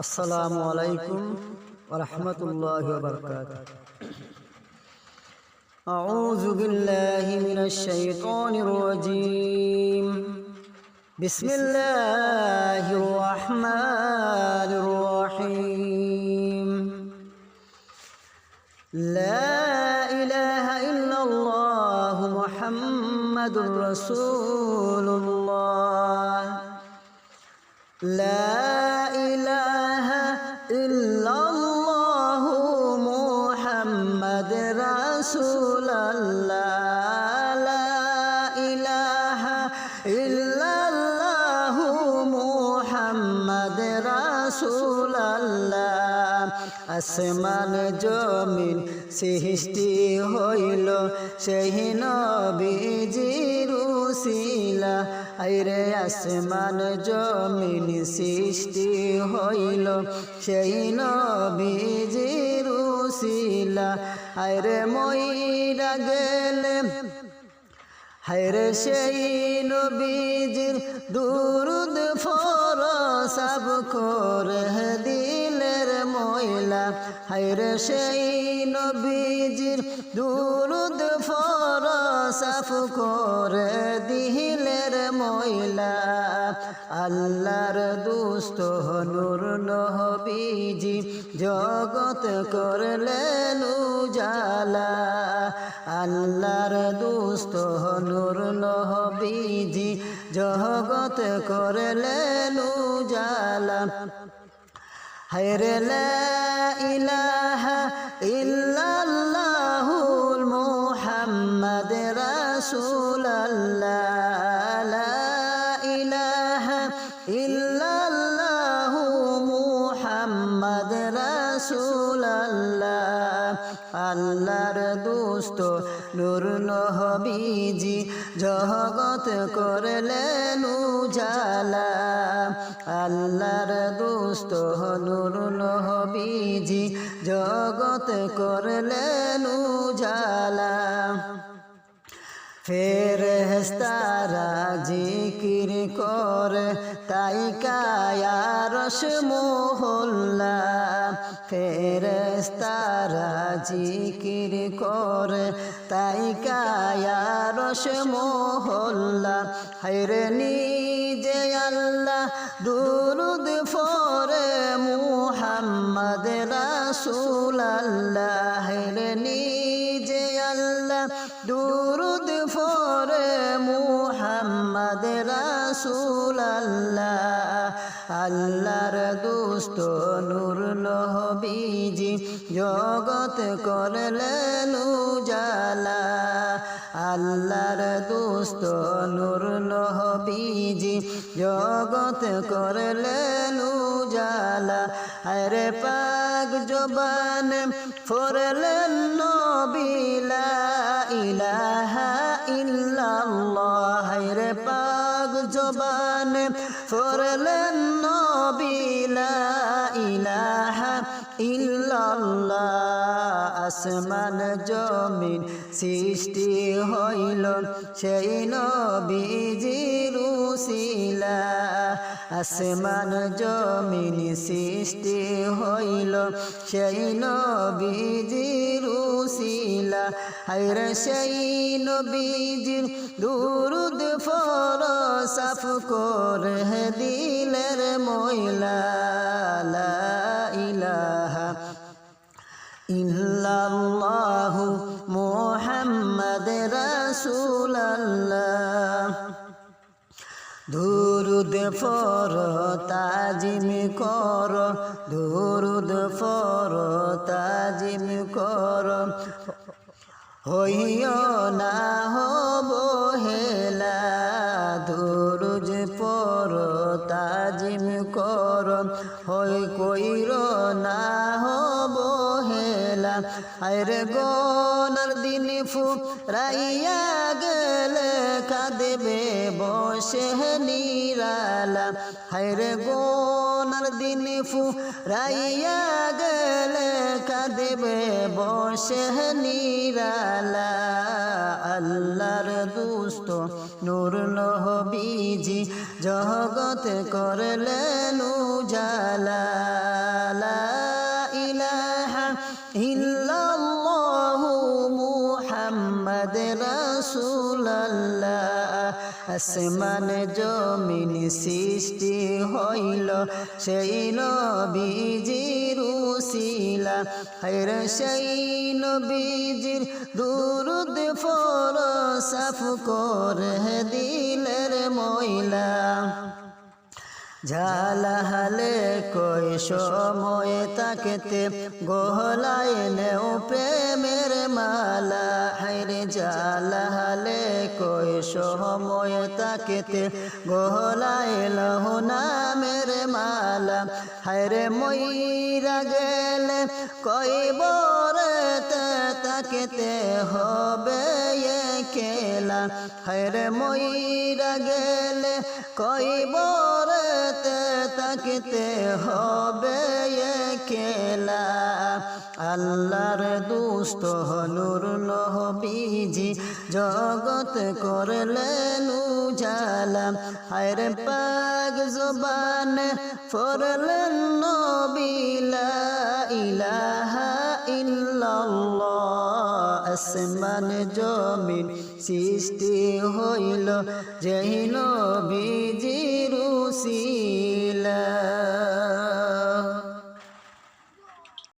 আসসালামু আলাইকুম ওয়া রাহমাতুল্লাহি ওয়া বারাকাতুহু। আউযু বিল্লাহি মিনাশ শাইতানির রাজীম। বিসমিল্লাহির রাহমানির রাহিম। লা ইলাহা ইল্লাল্লাহু মুহাম্মাদুর রাসূলুল্লাহ। লা ইলাহা ইল্লাল্লাহু মুহাম্মাদুর রাসূলুল্লাহ। লা ইলাহা ইল্লাল্লাহু মুহাম্মাদুর রাসূলুল্লাহ। আসমান জমিন সৃষ্টি হইল সেই নবীজির উসিলা। আইরে আসমান জমিন সৃষ্টি হইল সেই নবীজির উসিলা। আইরে মইরা গেলে হায়রে সেই নবীজির দুরুদ ফরজ সাব করে দিলের ময়লা। হায়রে সেই নবীজির দুরুদ ফরজ সাব করে দিলের ময়লা। আল্লাহর দুষ্ট নূর নবীজি জগৎ করলেন উজালা। আল্লাহর দুষ্ট নূর নবীজি জগৎ করলেন উজালা। হায়রে লা ইলাহা ইল্লাল্লাহুল মুহাম্মাদুর রাসূলুল্লাহ। লা ইলাহা ইল্লাল্লাহু মুহাম্মাদুর রাসূলুল্লাহ। আল্লাহর দুষ্ট নূর নবীজি জগৎ করলেন উজালা। আল্লাহর দুষ্ট নূর নবীজি জগৎ করলেন উজালা। ফেরেশতারা জিকির করে তাই কায়া রস মহল্লা। ফেরেশতারা জিকির করে তাই কায়া রস মহল্লা। হায়রে নিজে আল্লাহ দুরুদ ফরে মুহাম্মদ রাসূলুল্লাহ। হায়রে নিজে আল্লাহ দুরুদ ফরে মুহাম্মদ রাসূলুল্লাহ। আল্লাহর দুষ্ট নূর নবীজি জগৎ করলেন উজালা। আল্লাহর দুষ্ট নূর নবীজি জগৎ করলেন উজালা। আরে পাক জবান ফরলেন নবী লা ইলাহা ইল্লাল্লাহ। হায়রে পাক জবান ফরলেন নবী লা ইলাহা ইল্লাল্লাহ। আসমান জমিন সৃষ্টি হইল সেই নবীজির উসিলা। আসমান জমিন সৃষ্টি হইল সেই নবীজির উসিলা। হায়রে সেই নবীজির দুরুদ ফরজ সাফ করে দিলের ময়লা। লা ইলাহা ইল্লাল্লাহু মুহাম্মাদুর রাসূলুল্লাহ। দুরুদ ফর তাজিম কর, দুরুদ ফর তাজিম কর, হইও না অবহেলা। দুরুদ ফর তাজিম কর, হই কইর না অবহেলা। আরে গনার দিন ফুরাইয়া গেলে কাঁদবে বসে নিরালা। হায়রে গনার দিন ফুরাইয়া গেলে কাঁদবে বসে নিরালা। আল্লাহর দুষ্ট নূর নবী। 'নবীজি জগত করলেন উজালা। আল্লাহর দুষ্ট নূর নবীজি জগত করলেন উজালা। আল্লাহর দুষ্ট নূর নবীজি জগত করলেন উজালা। আল্লাহর দুষ্ট নূর নবীজি জগত করলেন উজালা। আল্লাহর দুষ্ট নূর নবীজি জগত করলেন উজালা। আল্লাহর দুষ্ট নূর নবীজি জগত করলেন উজালা। আসমান জমিন সৃষ্টি হইল সেই নবীজির উসিলা হায়রে সেই নবীজির দুরুদ পড় সাফ করে দিলের ময়লা ঝালাহালে কই সময় তাকেতে গহলায় নেও প্রেমের মালা হায়রে ঝালাহালে কই সময় তাকেতে গহলায় লহু নামের মালা হায়রে মইরা গেলে কই বরেতে তাকেতে হবে একেলা হায়রে মইরা গেলে কই বরেতে তাকতে হবে একেলা আল্লাহর দুষ্ট নূর নবীজি জগৎ করলেন উজালা হায়রে পাক জবানে পড়লেন নবী লা ইলাহা ইল্লাল্লাহ আসমান জমিন সৃষ্টি হইল যেই নবীজির উসিলা